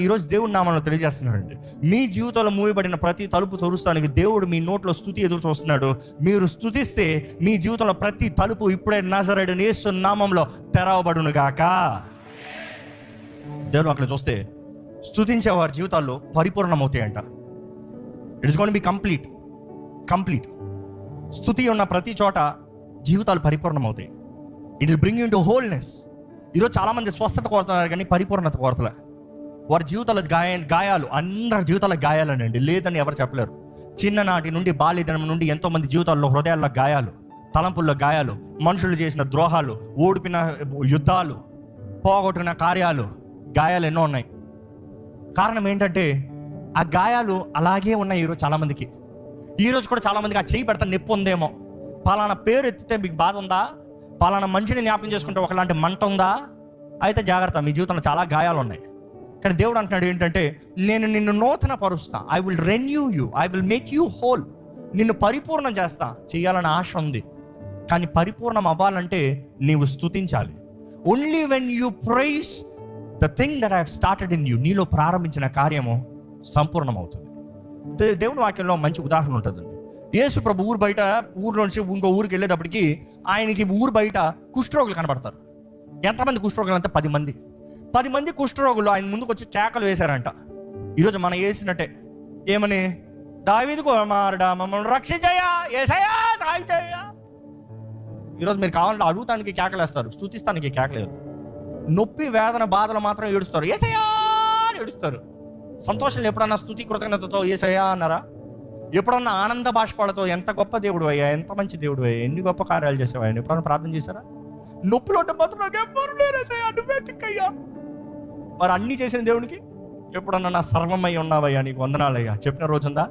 ఈరోజు దేవుడి నామములో తెలియజేస్తున్నాడండి, మీ జీవితంలో మూయబడిన ప్రతి తలుపు తెరుస్తానికి దేవుడు మీ నోట్లో స్తుతి ఎదురు చూస్తున్నాడు. మీరు స్తుతిస్తే మీ జీవితంలో ప్రతి తలుపు ఇప్పుడే నజరేయుడైన యేసు నామములో తెరవబడును గాక. దేవుడు అక్కడ చూస్తే స్తుతించే వారి జీవితాల్లో పరిపూర్ణమవుతాయంట. It is going to be complete. స్తుతి ఉన్న ప్రతి చోట జీవితాలు పరిపూర్ణమవుతాయి. It will bring you to wholeness. ఈరోజు చాలామంది స్వస్థత కోరుతున్నారు కానీ పరిపూర్ణత కోరతలే. వారి జీవితాల గాయాలు, అందరి జీవితాల గాయాలనండి, లేదని ఎవరు చెప్పలేరు. చిన్ననాటి నుండి బాల్యదినం నుండి ఎంతోమంది జీవితాల్లో హృదయాల్లో గాయాలు, తలంపుల్లో గాయాలు, మనుషులు చేసిన ద్రోహాలు, ఓడిపిన యుద్ధాలు, పోగొట్టిన కార్యాలు, గాయాలు ఎన్నో ఉన్నాయి. కారణం ఏంటంటే ఆ గాయాలు అలాగే ఉన్నాయి. ఈరోజు చాలామందికి, ఈరోజు కూడా చాలామందికి ఆ చేయి పెడతా నొప్పి ఉందేమో, పలానా పేరు ఎత్తితే మీకు బాధ ఉందా, పలానా మనిషిని జ్ఞాపకం చేసుకుంటే ఒకలాంటి మంట ఉందా, అయితే జాగ్రత్త, మీ జీవితంలో చాలా గాయాలు ఉన్నాయి. కానీ దేవుడు అంటున్నాడు ఏంటంటే, నేను నిన్ను నూతన పరుస్తా, I will renew you, I will make you whole. నిన్ను పరిపూర్ణం చేస్తా. చేయాలని ఆశ ఉంది, కానీ పరిపూర్ణం అవ్వాలంటే నీవు స్తుతించాలి. Only when you praise the thing that I have started in you, నీలో ప్రారంభించిన కార్యము సంపూర్ణం అవుతుంది. దేవుని వాక్యంలో మంచి ఉదాహరణ ఉంటుందండి. యేసు ప్రభు ఊరు నుంచి ఇంకో ఊరికి వెళ్ళేటప్పటికి ఆయనకి ఊరు బయట కుష్ఠరోగులు కనబడతారు. ఎంతమంది కుష్ఠరోగులు అంటే 10 మంది కుష్ఠరోగులు ఆయన ముందుకు వచ్చి కేకలు వేశారంట. ఈరోజు మనం వేసినట్టే, ఏమని, దావీదు కుమారుడా మమ్మల్ని రక్షించయ్యా, యేసయ్యా సాయం చేయయ్యా. ఈరోజు మీరు కావాలంటే అడుగుతానికి కేకలు వేస్తారు, స్తుతిస్తానికి కేకలేదు. నొప్పి, వేదన, బాధలు మాత్రం ఏడుస్తారు, యేసయ్యా అని ఏడుస్తారు. సంతోషంలో ఎప్పుడన్నా స్తుతి కృతజ్ఞతతో యేసయ్యా అన్నారా? ఎప్పుడన్నా ఆనంద బాష్పాలతో ఎంత గొప్ప దేవుడు అయ్యా, ఎంత మంచి దేవుడు అయ్యా, ఎన్ని గొప్ప కార్యాలు చేసావా అని ఎప్పుడన్నా ప్రార్థన చేశారా? నొప్పిలో నువ్వెక్కయ్యా, మరి అన్నీ చేసిన దేవునికి ఎప్పుడన్నా నా సర్వమై ఉన్నావయ్యా, నీకు వందనాలయ్యా చెప్పిన రోజుందా?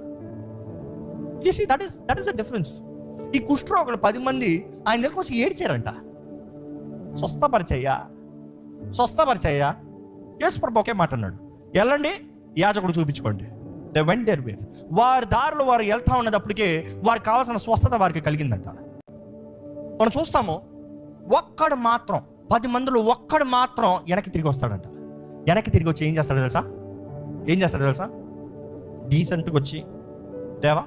That is the difference. ఈ కుష్ఠరోగులు 10 మంది ఆయన దగ్గరకు వచ్చి ఏడ్చారంట, స్వస్థపరిచయ్యా. యేసు ప్రభు ఒకే మాట అన్నాడు, వెళ్ళండి యాజకుడు చూపించుకోండి. They went their way. వారి దారిలో వారు వెళ్తా ఉన్నప్పటికే వారికి కావాల్సిన స్వస్థత వారికి కలిగిందంట. మనం చూస్తాము, ఒక్కడు మాత్రం 10 మందిలో ఒక్కడు మాత్రం వెనక్కి తిరిగి వస్తాడంట. వెనక్కి తిరిగి వచ్చి ఏం చేస్తాడో తెలుసా? డీసెంట్గా వచ్చి, దేవా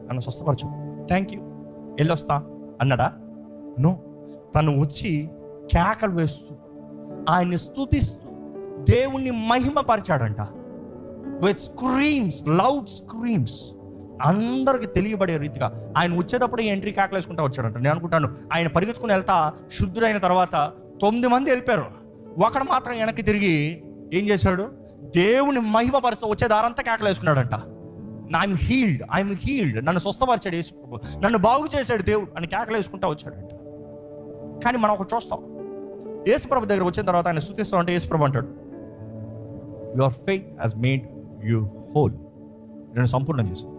నన్ను స్వస్థపరచు, థ్యాంక్ యూ, వెళ్ళొస్తా అన్నాడా? నో, తను వచ్చి కేకలు వేస్తూ ఆయన్ని స్తుతిస్తూ దేవుణ్ణి మహిమపరిచాడంట. విత్ స్క్రీమ్స్, లౌడ్ స్క్రీమ్స్, అందరికి తెలియబడే రీతిగా ఆయన వచ్చేటప్పుడు ఎంట్రీ కేకలు వేసుకుంటా వచ్చాడంట. నేను అనుకుంటాను ఆయన పరిగెత్తుకుని వెళ్తా శుద్ధుడైన తర్వాత 9 మంది వెళ్ళిపోయారు, ఒకడు మాత్రం వెనక్కి తిరిగి ఏం చేశాడు? దేవుని మహిమపరుస్తూ వచ్చే దారంతా కేకలు వేసుకున్నాడంట. ఐఎమ్ హీల్డ్, నన్ను స్వస్థపరిచాడు యేసు ప్రభు, నన్ను బాగు చేశాడు దేవుడు అని కేకలు వేసుకుంటా వచ్చాడంట. కానీ మనం ఒకటి చూస్తాం, యేసు ప్రభు దగ్గర వచ్చిన తర్వాత ఆయన స్తుతిస్తాం అంటే యేసు ప్రభు అంటాడు, your faith has made you whole, నేను సంపూర్ణం చేసింది.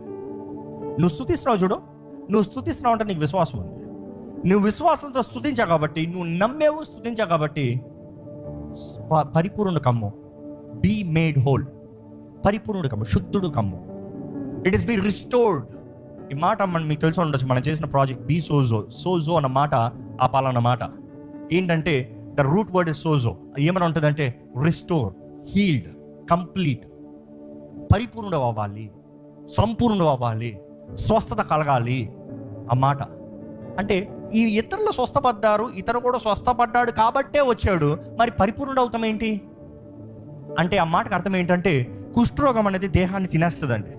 నువ్వు స్తుతిస్తున్నావు చూడు, నువ్వు స్తుతిస్తున్నావు అంటే నీకు విశ్వాసం ఉంది. నువ్వు విశ్వాసంతో స్తుతించావు కాబట్టి, నువ్వు నమ్మేవు, స్తుతించావు కాబట్టి పరిపూర్ణ కమ్ము, బీ మేడ్ హోల్, పరిపూర్ణుడు కమ్ము, శుద్ధుడు కమ్ము. It is be restored. ఈ మాట మీకు తెలిసి ఉండొచ్చు, మనం చేసిన ప్రాజెక్ట్ బీ సోజో అన్న మాట, ఆ పాలన్న మాట ఏంటంటే the root word is Sozo. ఏమైనా ఉంటుందంటే రిస్టోర్, హీల్డ్, కంప్లీట్, పరిపూర్ణుడు అవ్వాలి, సంపూర్ణుడు అవ్వాలి, స్వస్థత కలగాలి. ఆ మాట అంటే ఈ ఇతరులు స్వస్థపడ్డారు, ఇతరు కూడా స్వస్థపడ్డాడు కాబట్టే వచ్చాడు, మరి పరిపూర్ణుడు అవుతాం ఏంటి అంటే ఆ మాటకు అర్థం ఏంటంటే కుష్ఠరోగం అనేది దేహాన్ని తినేస్తుందండి.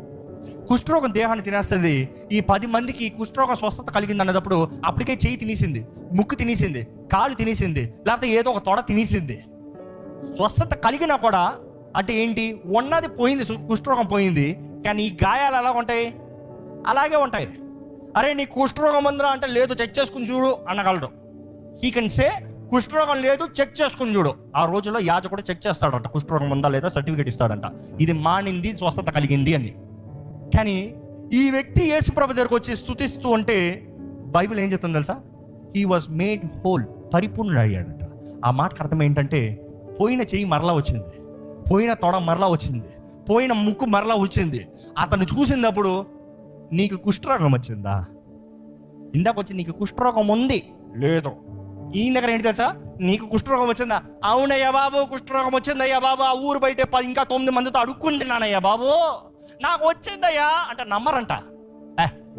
కుష్ఠరోగం దేహాన్ని తినేస్తుంది. ఈ 10 మందికి కుష్ఠరోగం స్వస్థత కలిగింది అన్నప్పుడు అప్పటికే చెయ్యి తినేసింది, ముక్కు తినేసింది, కాలు తినేసింది, లేకపోతే ఏదో ఒక తొడ తినేసింది. స్వస్థత కలిగినా కూడా అంటే ఏంటి, ఉన్నది పోయింది, కుష్ఠరోగం పోయింది, కానీ ఈ గాయాలు ఎలా ఉంటాయి? అలాగే ఉంటాయి. అరే నీ కుష్ఠరోగం ఉందిరా అంటే, లేదు చెక్ చేసుకుని చూడు అనగలడు. హీ కెన్ సే కుష్ఠరోగం లేదు, చెక్ చేసుకుని చూడు. ఆ రోజుల్లో యాజకుడు చెక్ చేస్తాడంట, కుష్ఠరోగం ఉందా లేదా సర్టిఫికేట్ ఇస్తాడంట, ఇది మానింది, స్వస్థత కలిగింది అని. కానీ ఈ వ్యక్తి యేసు ప్రభు దగ్గరకు వచ్చి స్తుతిస్తూ ఉంటే బైబిల్ ఏం చెప్తుంది తెలుసా? హీ వాజ్ మేడ్ హోల్, పరిపూర్ణుడు అయ్యాడంట. ఆ మాటకు అర్థం ఏంటంటే పోయిన చెయ్యి మరలా వచ్చింది, పోయిన తొడ మరలా వచ్చింది, పోయిన ముక్కు మరలా వచ్చింది. అతను చూసినప్పుడు నీకు కుష్ఠరోగం వచ్చిందా? ఇందాక వచ్చి నీకు కుష్ఠరోగం ఉంది, లేదు, ఈయన దగ్గర ఏంటి తెలుసా? నీకు కుష్ఠరోగం వచ్చిందా? అవునయ్యా బాబు, కుష్ఠరోగం వచ్చిందయ్యా బాబు, ఆ ఊరు బయట ఇంకా 9 మందితో అడుక్కుంటున్నానయ్యా బాబు, నాకు వచ్చిందయ్యా అంటే నమ్మరంట.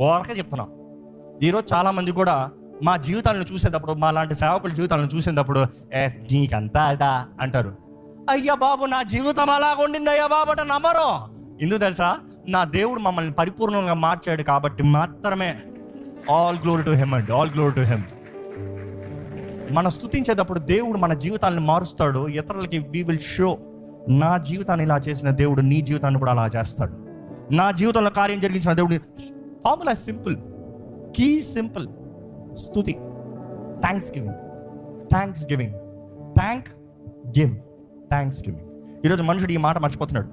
ఓరకే చెప్తున్నాం. ఈరోజు చాలా మంది కూడా మా జీవితాలను చూసేటప్పుడు, మా లాంటి సేవకుల జీవితాలను చూసేటప్పుడు నీకంతా అదా అంటారు. అయ్యా బాబు, నా జీవితం అలాగ ఉండిందయ్యా బాబు అంటే నమ్మరు. ఎందుకు తెలుసా? నా దేవుడు మమ్మల్ని పరిపూర్ణంగా మార్చాడు కాబట్టి మాత్రమే. All glory to him and all glory to him. మనం స్తుతించేటప్పుడు దేవుడు మన జీవితాన్ని మారుస్తాడు. ఇతరులకి వి విల్ షో, నా జీవితాన్ని ఇలా చేసిన దేవుడు నీ జీవితాన్ని కూడా అలా చేస్తాడు. నా జీవితంలో కార్యం జరిగించిన దేవుడు. Formula simple, key simple. స్తుతి, thanksgiving, thanksgiving, thank give, thanksgiving. ఈరోజు మనుషుడు ఈ మాట మర్చిపోతున్నాడు.